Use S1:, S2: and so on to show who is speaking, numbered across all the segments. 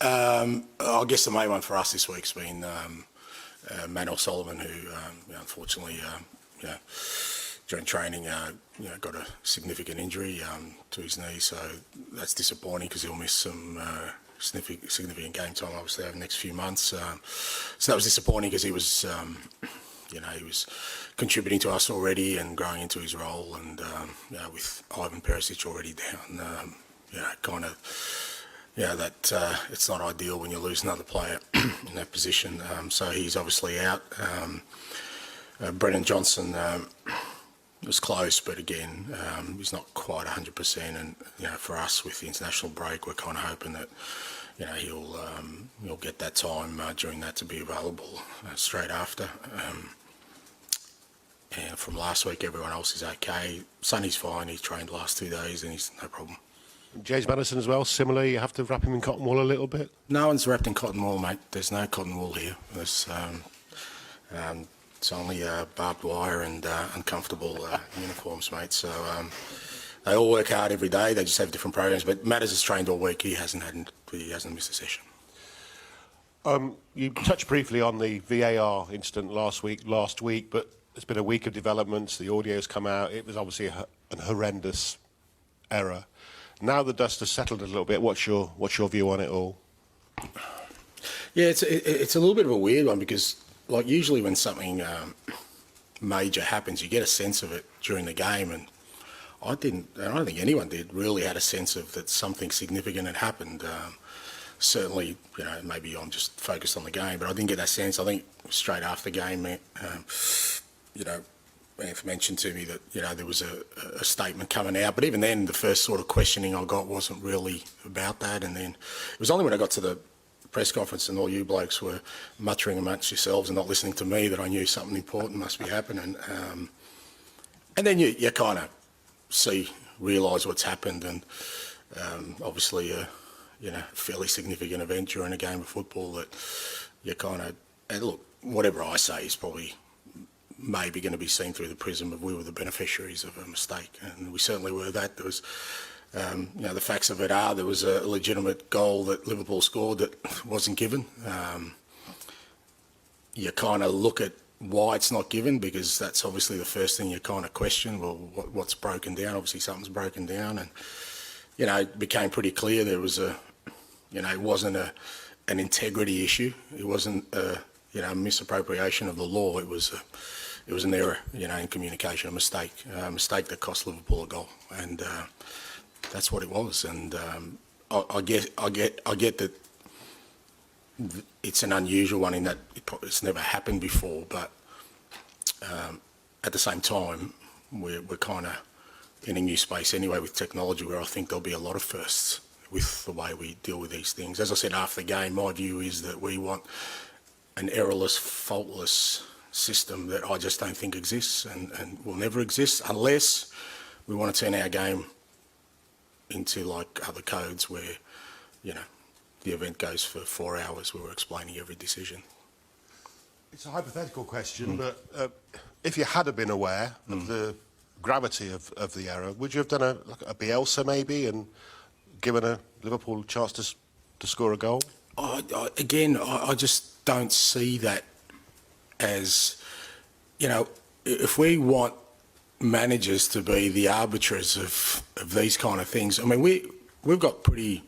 S1: I guess the main one for us this week's been Manuel Sullivan, who unfortunately during training got a significant injury to his knee, so that's disappointing because he'll miss some significant game time obviously over the next few months. So that was disappointing because he was he was contributing to us already and growing into his role, and with Ivan Perisic already down, that it's not ideal when you lose another player in that position. So he's obviously out. Brennan Johnson was close, but again, he's not quite 100%. And for us with the international break, we're kind of hoping that he'll get that time during that to be available straight after. And from last week, everyone else is okay. Sonny's fine. He trained the last 2 days, and he's no problem.
S2: James Maddison as well, similarly, you have to wrap him in cotton wool a little bit?
S1: No one's wrapped in cotton wool, mate. There's no cotton wool here. There's, it's only barbed wire and uncomfortable uniforms, mate. So they all work hard every day. They just have different programs. But Matters has trained all week. He hasn't missed a session.
S2: You touched briefly on the VAR incident last week, but it's been a week of developments. The audio's come out. It was obviously an horrendous error. Now the dust has settled a little bit. What's your view on it all?
S1: Yeah, it's a little bit of a weird one because, like, usually when something major happens, you get a sense of it during the game, and I don't think anyone really had a sense of that something significant had happened. Certainly, maybe I'm just focused on the game, but I didn't get that sense. I think straight after the game, Anth mentioned to me that there was a statement coming out, but even then the first sort of questioning I got wasn't really about that, and then it was only when I got to the press conference and all you blokes were muttering amongst yourselves and not listening to me that I knew something important must be happening. And then you kind of realise what's happened, and obviously a fairly significant event during a game of football that you kind of, and look, whatever I say is probably maybe going to be seen through the prism of we were the beneficiaries of a mistake, and we certainly were that. There was, the facts of it are there was a legitimate goal that Liverpool scored that wasn't given. You kind of look at why it's not given, because that's obviously the first thing you kind of question. Well, what's broken down? Obviously something's broken down, and it became pretty clear there was it wasn't an integrity issue. It wasn't a misappropriation of the law. It was an error, in communication, a mistake that cost Liverpool a goal, and that's what it was. And I get that it's an unusual one in that it's never happened before, but at the same time, we're kind of in a new space anyway with technology, where I think there'll be a lot of firsts with the way we deal with these things. As I said after the game, my view is that we want an errorless, faultless system that I just don't think exists and will never exist unless we want to turn our game into like other codes where, the event goes for 4 hours where we're explaining every decision.
S2: It's a hypothetical question, but if you had been aware of the gravity of the error, would you have done a Bielsa maybe and given a Liverpool chance to score a goal?
S1: I just don't see that as, if we want managers to be the arbiters of these kind of things. I mean, we've got pretty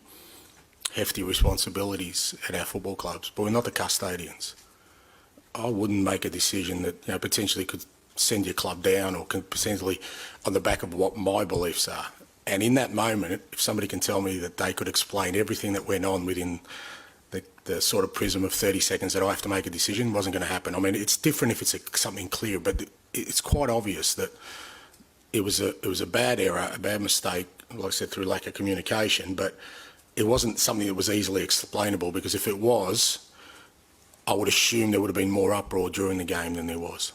S1: hefty responsibilities at our football clubs, but we're not the custodians. I wouldn't make a decision that potentially could send your club down, or can potentially on the back of what my beliefs are. And in that moment, if somebody can tell me that they could explain everything that went on within the sort of prism of 30 seconds that I have to make a decision, wasn't going to happen. I mean, it's different if it's something clear, but it's quite obvious that it was a bad error, a bad mistake, like I said, through lack of communication, but it wasn't something that was easily explainable, because if it was, I would assume there would have been more uproar during the game than there was.